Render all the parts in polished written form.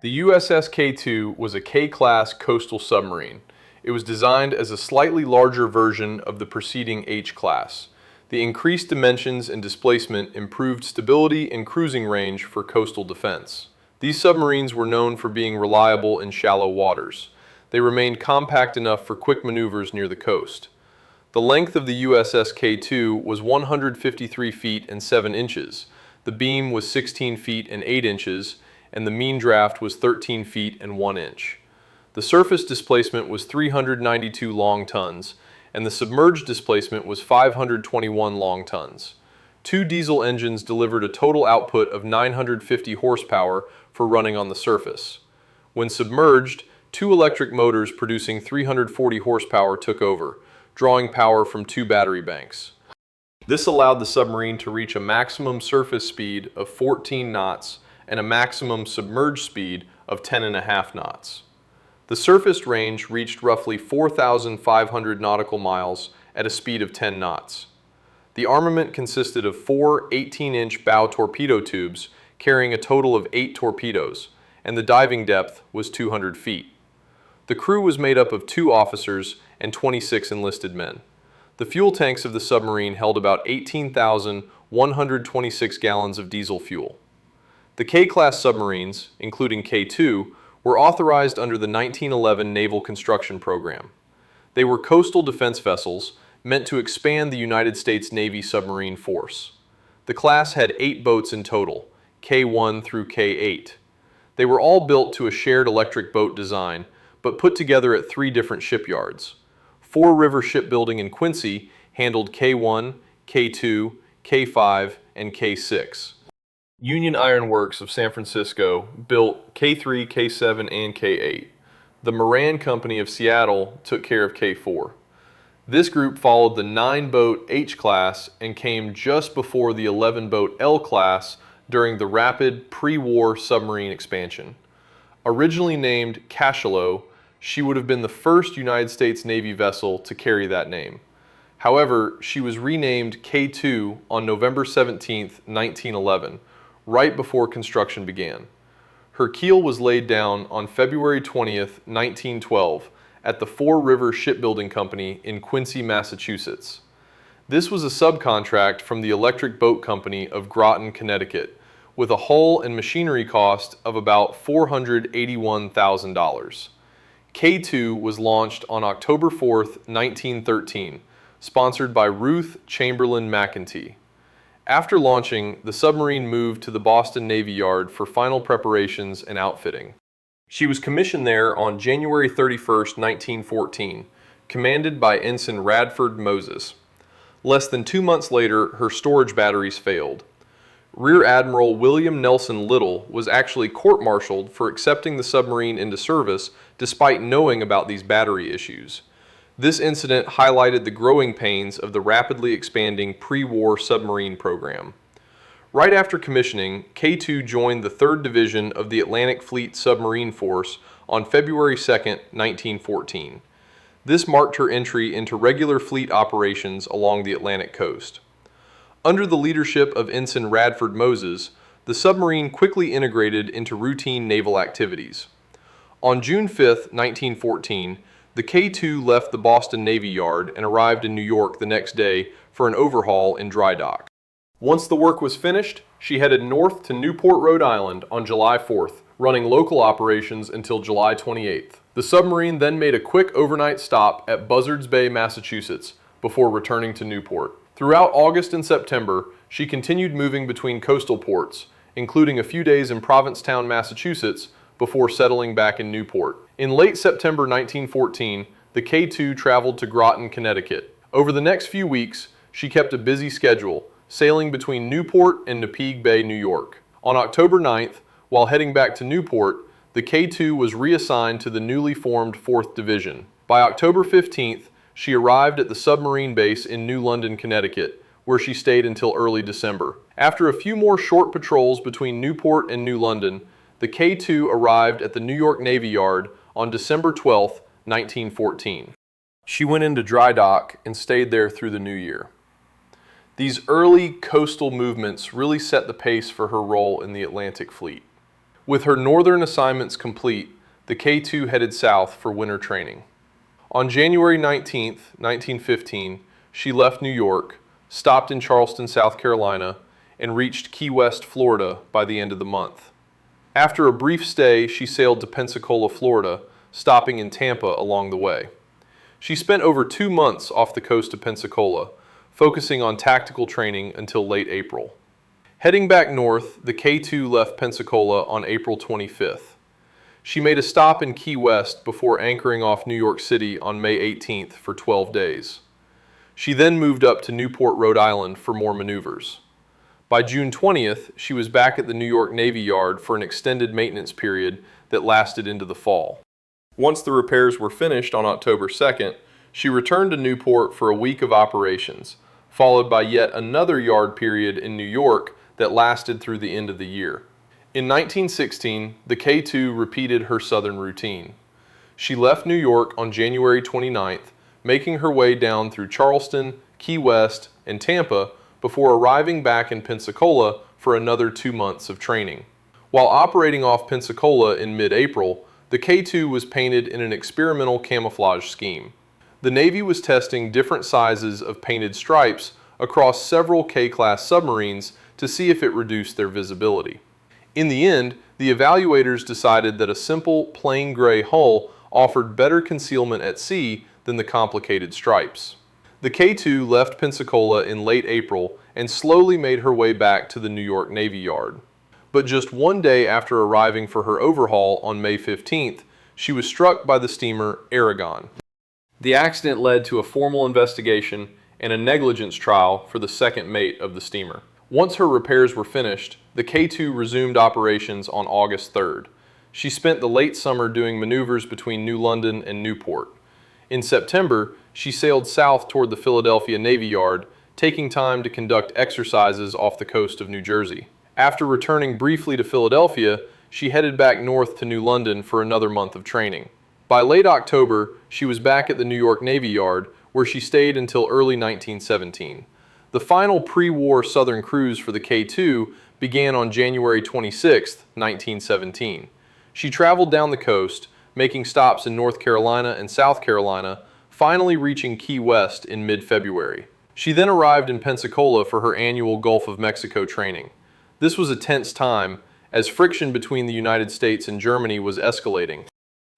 The USS K-2 was a K-class coastal submarine. It was designed as a slightly larger version of the preceding H-class. The increased dimensions and displacement improved stability and cruising range for coastal defense. These submarines were known for being reliable in shallow waters. They remained compact enough for quick maneuvers near the coast. The length of the USS K-2 was 153 feet and 7 inches. The beam was 16 feet and 8 inches, and the mean draft was 13 feet and 1 inch. The surface displacement was 392 long tons, and the submerged displacement was 521 long tons. Two diesel engines delivered a total output of 950 horsepower for running on the surface. When submerged, two electric motors producing 340 horsepower took over, drawing power from two battery banks. This allowed the submarine to reach a maximum surface speed of 14 knots and a maximum submerged speed of 10.5 knots. The surface range reached roughly 4,500 nautical miles at a speed of 10 knots. The armament consisted of four 18-inch bow torpedo tubes carrying a total of 8 torpedoes, and the diving depth was 200 feet. The crew was made up of 2 officers and 26 enlisted men. The fuel tanks of the submarine held about 18,126 gallons of diesel fuel. The K-class submarines, including K-2, were authorized under the 1911 Naval Construction Program. They were coastal defense vessels meant to expand the United States Navy submarine force. The class had 8 boats in total, K-1 through K-8. They were all built to a shared electric boat design, but put together at 3 different shipyards. Fore River Shipbuilding in Quincy handled K-1, K-2, K-5, and K-6. Union Iron Works of San Francisco built K-3, K-7, and K-8. The Moran Company of Seattle took care of K-4. This group followed the 9-boat H-class and came just before the 11-boat L-class during the rapid pre-war submarine expansion. Originally named Cachalot, she would have been the first United States Navy vessel to carry that name. However, she was renamed K-2 on November 17, 1911, right before construction began. Her keel was laid down on February 20, 1912, at the Fore River Shipbuilding Company in Quincy, Massachusetts. This was a subcontract from the Electric Boat Company of Groton, Connecticut, with a hull and machinery cost of about $481,000. K-2 was launched on October 4, 1913, sponsored by Ruth Chamberlain McEntee. After launching, the submarine moved to the Boston Navy Yard for final preparations and outfitting. She was commissioned there on January 31, 1914, commanded by Ensign Radford Moses. Less than 2 months later, her storage batteries failed. Rear Admiral William Nelson Little was actually court-martialed for accepting the submarine into service despite knowing about these battery issues. This incident highlighted the growing pains of the rapidly expanding pre-war submarine program. Right after commissioning, K-2 joined the 3rd Division of the Atlantic Fleet Submarine Force on February 2, 1914. This marked her entry into regular fleet operations along the Atlantic coast. Under the leadership of Ensign Radford Moses, the submarine quickly integrated into routine naval activities. On June 5, 1914, the K-2 left the Boston Navy Yard and arrived in New York the next day for an overhaul in dry dock. Once the work was finished, she headed north to Newport, Rhode Island on July 4th, running local operations until July 28th. The submarine then made a quick overnight stop at Buzzards Bay, Massachusetts, before returning to Newport. Throughout August and September, she continued moving between coastal ports, including a few days in Provincetown, Massachusetts, before settling back in Newport. In late September 1914, the K-2 traveled to Groton, Connecticut. Over the next few weeks, she kept a busy schedule, sailing between Newport and Nepegue Bay, New York. On October 9th, while heading back to Newport, the K-2 was reassigned to the newly formed 4th Division. By October 15th, she arrived at the submarine base in New London, Connecticut, where she stayed until early December. After a few more short patrols between Newport and New London, the K-2 arrived at the New York Navy Yard on December 12, 1914. She went into dry dock and stayed there through the new year. These early coastal movements really set the pace for her role in the Atlantic Fleet. With her northern assignments complete, the K-2 headed south for winter training. On January 19, 1915, she left New York, stopped in Charleston, South Carolina, and reached Key West, Florida by the end of the month. After a brief stay, she sailed to Pensacola, Florida, stopping in Tampa along the way. She spent over 2 months off the coast of Pensacola, focusing on tactical training until late April. Heading back north, the K-2 left Pensacola on April 25th. She made a stop in Key West before anchoring off New York City on May 18th for 12 days. She then moved up to Newport, Rhode Island for more maneuvers. By June 20th, she was back at the New York Navy Yard for an extended maintenance period that lasted into the fall. Once the repairs were finished on October 2nd, she returned to Newport for a week of operations, followed by yet another yard period in New York that lasted through the end of the year. In 1916, the K-2 repeated her southern routine. She left New York on January 29th, making her way down through Charleston, Key West, and Tampa before arriving back in Pensacola for another 2 months of training. While operating off Pensacola in mid-April, the K-2 was painted in an experimental camouflage scheme. The Navy was testing different sizes of painted stripes across several K-class submarines to see if it reduced their visibility. In the end, the evaluators decided that a simple, plain gray hull offered better concealment at sea than the complicated stripes. The K-2 left Pensacola in late April and slowly made her way back to the New York Navy Yard. But just 1 day after arriving for her overhaul on May 15th, she was struck by the steamer Aragon. The accident led to a formal investigation and a negligence trial for the second mate of the steamer. Once her repairs were finished, the K-2 resumed operations on August 3rd. She spent the late summer doing maneuvers between New London and Newport. In September, she sailed south toward the Philadelphia Navy Yard, taking time to conduct exercises off the coast of New Jersey. After returning briefly to Philadelphia, she headed back north to New London for another month of training. By late October, she was back at the New York Navy Yard, where she stayed until early 1917. The final pre-war southern cruise for the K-2 began on January 26, 1917. She traveled down the coast, making stops in North Carolina and South Carolina, finally reaching Key West in mid-February. She then arrived in Pensacola for her annual Gulf of Mexico training. This was a tense time, as friction between the United States and Germany was escalating.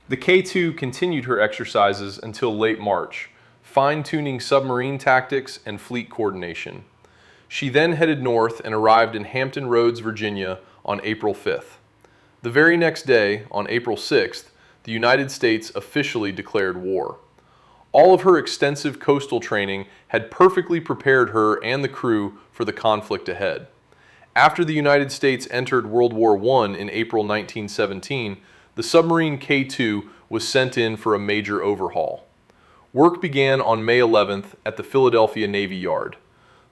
The K-2 continued her exercises until late March, fine-tuning submarine tactics and fleet coordination. She then headed north and arrived in Hampton Roads, Virginia on April 5th. The very next day, on April 6th, the United States officially declared war. All of her extensive coastal training had perfectly prepared her and the crew for the conflict ahead. After the United States entered World War I in April 1917, the submarine K-2 was sent in for a major overhaul. Work began on May 11th at the Philadelphia Navy Yard.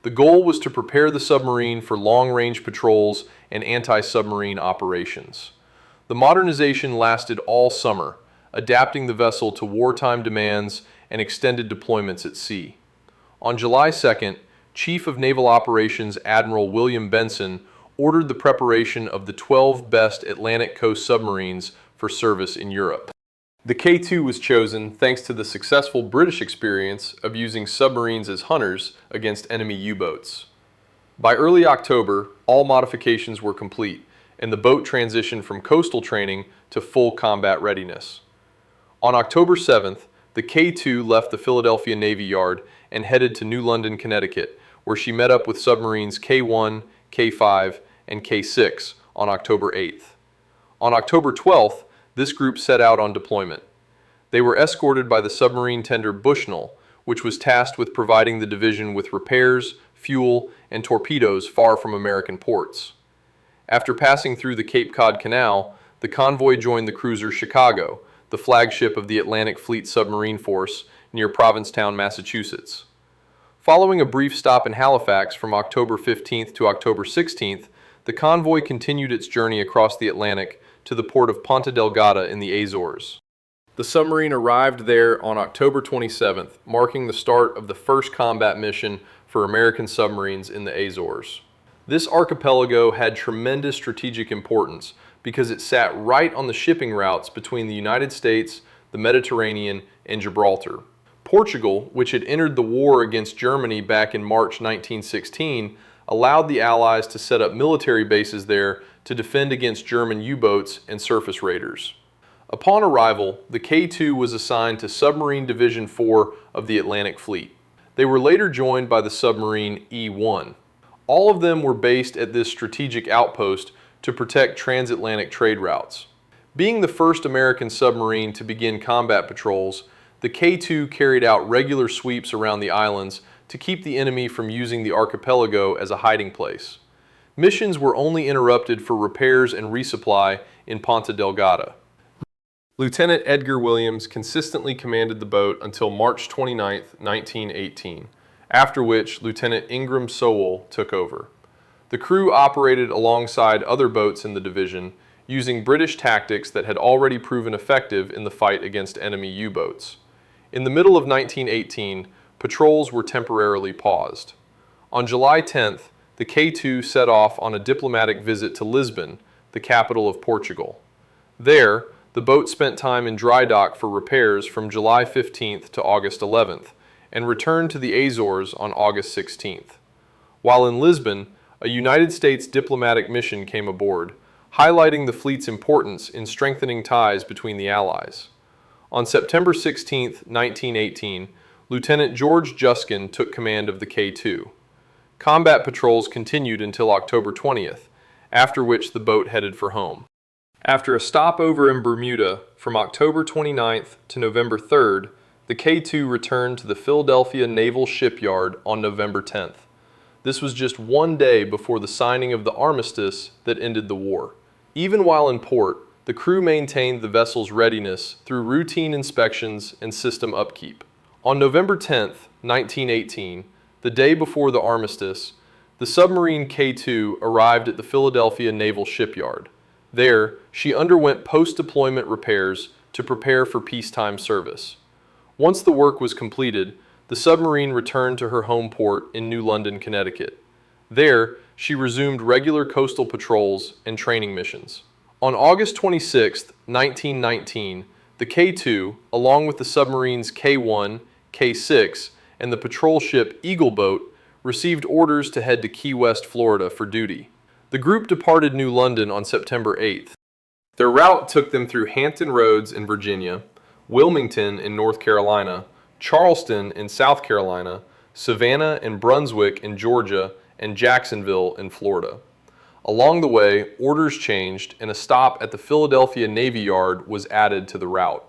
The goal was to prepare the submarine for long-range patrols and anti-submarine operations. The modernization lasted all summer, adapting the vessel to wartime demands and extended deployments at sea. On July 2nd, Chief of Naval Operations Admiral William Benson ordered the preparation of the 12 best Atlantic coast submarines for service in Europe. The K-2 was chosen thanks to the successful British experience of using submarines as hunters against enemy U-boats. By early October, all modifications were complete, and the boat transitioned from coastal training to full combat readiness. On October 7th, the K-2 left the Philadelphia Navy Yard and headed to New London, Connecticut, where she met up with submarines K-1, K-5, and K-6 on October 8th. On October 12th, this group set out on deployment. They were escorted by the submarine tender Bushnell, which was tasked with providing the division with repairs, fuel, and torpedoes far from American ports. After passing through the Cape Cod Canal, the convoy joined the cruiser Chicago, the flagship of the Atlantic Fleet Submarine Force near Provincetown, Massachusetts. Following a brief stop in Halifax from October 15th to October 16th, the convoy continued its journey across the Atlantic to the port of Ponta Delgada in the Azores. The submarine arrived there on October 27th, marking the start of the first combat mission for American submarines in the Azores. This archipelago had tremendous strategic importance because it sat right on the shipping routes between the United States, the Mediterranean, and Gibraltar. Portugal, which had entered the war against Germany back in March 1916, allowed the Allies to set up military bases there to defend against German U-boats and surface raiders. Upon arrival, the K-2 was assigned to Submarine Division 4 of the Atlantic Fleet. They were later joined by the submarine E-1. All of them were based at this strategic outpost to protect transatlantic trade routes. Being the first American submarine to begin combat patrols, the K-2 carried out regular sweeps around the islands to keep the enemy from using the archipelago as a hiding place. Missions were only interrupted for repairs and resupply in Ponta Delgada. Lieutenant Edgar Williams consistently commanded the boat until March 29, 1918, after which Lieutenant Ingram Sowell took over. The crew operated alongside other boats in the division, using British tactics that had already proven effective in the fight against enemy U-boats. In the middle of 1918, patrols were temporarily paused. On July 10th, the K-2 set off on a diplomatic visit to Lisbon, the capital of Portugal. There, the boat spent time in dry dock for repairs from July 15th to August 11th, and returned to the Azores on August 16th. While in Lisbon, a United States diplomatic mission came aboard, highlighting the fleet's importance in strengthening ties between the Allies. On September 16, 1918, Lieutenant George Juskin took command of the K-2. Combat patrols continued until October 20th, after which the boat headed for home. After a stopover in Bermuda from October 29th to November 3rd, the K-2 returned to the Philadelphia Naval Shipyard on November 10th. This was just one day before the signing of the Armistice that ended the war. Even while in port, the crew maintained the vessel's readiness through routine inspections and system upkeep. On November 10, 1918, the day before the Armistice, the submarine K-2 arrived at the Philadelphia Naval Shipyard. There, she underwent post-deployment repairs to prepare for peacetime service. Once the work was completed, the submarine returned to her home port in New London, Connecticut. There, she resumed regular coastal patrols and training missions. On August 26, 1919, the K-2, along with the submarines K-1, K-6, and the patrol ship Eagle Boat, received orders to head to Key West, Florida for duty. The group departed New London on September 8th. Their route took them through Hampton Roads in Virginia, Wilmington in North Carolina, Charleston in South Carolina, Savannah and Brunswick in Georgia, and Jacksonville in Florida. Along the way, orders changed and a stop at the Philadelphia Navy Yard was added to the route.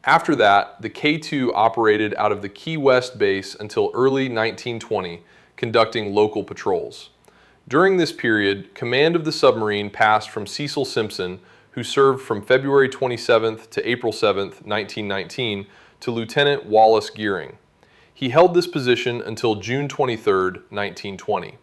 After that, the K-2 operated out of the Key West base until early 1920, conducting local patrols. During this period, command of the submarine passed from Cecil Simpson, who served from February 27th to April 7th, 1919, to Lieutenant Wallace Gearing. He held this position until June 23rd, 1920.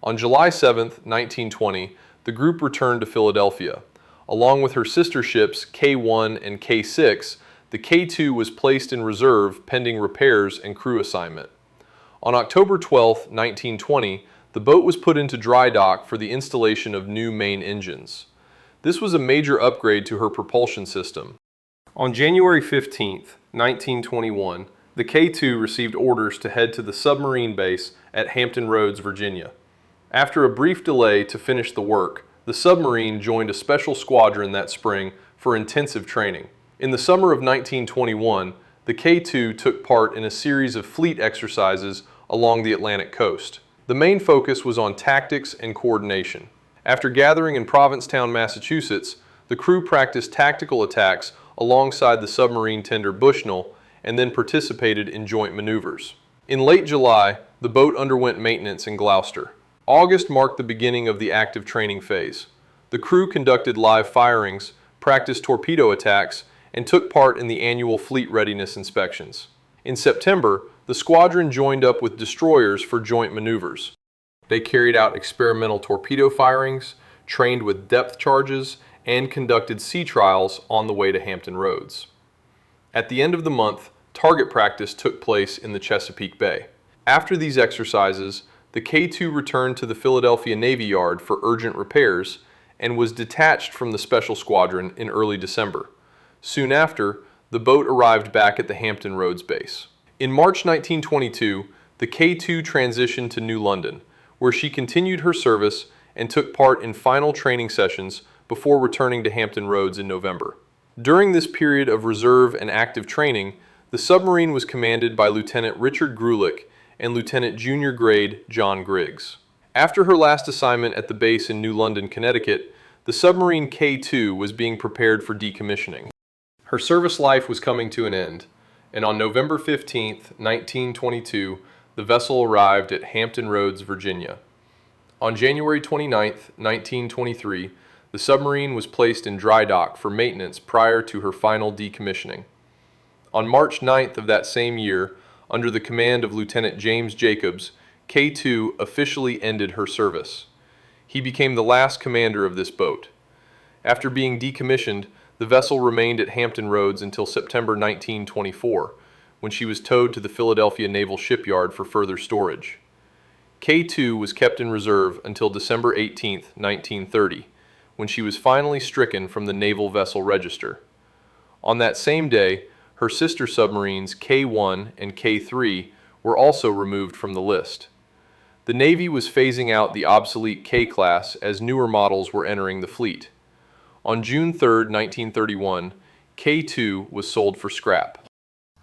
On July 7th, 1920, the group returned to Philadelphia. Along with her sister ships K-1 and K-6, the K-2 was placed in reserve pending repairs and crew assignment. On October 12, 1920, the boat was put into dry dock for the installation of new main engines. This was a major upgrade to her propulsion system. On January 15, 1921, the K-2 received orders to head to the submarine base at Hampton Roads, Virginia. After a brief delay to finish the work, the submarine joined a special squadron that spring for intensive training. In the summer of 1921, the K-2 took part in a series of fleet exercises along the Atlantic coast. The main focus was on tactics and coordination. After gathering in Provincetown, Massachusetts, the crew practiced tactical attacks alongside the submarine tender Bushnell and then participated in joint maneuvers. In late July, the boat underwent maintenance in Gloucester. August marked the beginning of the active training phase. The crew conducted live firings, practiced torpedo attacks, and took part in the annual fleet readiness inspections. In September, the squadron joined up with destroyers for joint maneuvers. They carried out experimental torpedo firings, trained with depth charges, and conducted sea trials on the way to Hampton Roads. At the end of the month, target practice took place in the Chesapeake Bay. After these exercises, the K-2 returned to the Philadelphia Navy Yard for urgent repairs and was detached from the Special Squadron in early December. Soon after, the boat arrived back at the Hampton Roads base. In March 1922, the K-2 transitioned to New London, where she continued her service and took part in final training sessions before returning to Hampton Roads in November. During this period of reserve and active training, the submarine was commanded by Lieutenant Richard Grulich and Lieutenant Junior Grade John Griggs. After her last assignment at the base in New London, Connecticut, the submarine K-2 was being prepared for decommissioning. Her service life was coming to an end, and on November 15, 1922, the vessel arrived at Hampton Roads, Virginia. On January 29, 1923, the submarine was placed in dry dock for maintenance prior to her final decommissioning. On March 9th of that same year, under the command of Lieutenant James Jacobs, K-2 officially ended her service. He became the last commander of this boat. After being decommissioned, the vessel remained at Hampton Roads until September 1924, when she was towed to the Philadelphia Naval Shipyard for further storage. K-2 was kept in reserve until December 18, 1930, when she was finally stricken from the Naval Vessel Register. On that same day, her sister submarines K-1 and K-3 were also removed from the list. The Navy was phasing out the obsolete K-class as newer models were entering the fleet. On June 3, 1931, K-2 was sold for scrap.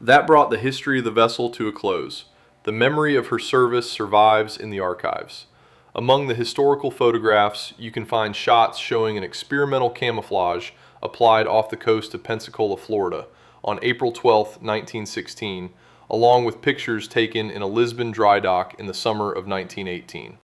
That brought the history of the vessel to a close. The memory of her service survives in the archives. Among the historical photographs, you can find shots showing an experimental camouflage applied off the coast of Pensacola, Florida, on April 12, 1916, along with pictures taken in a Lisbon dry dock in the summer of 1918.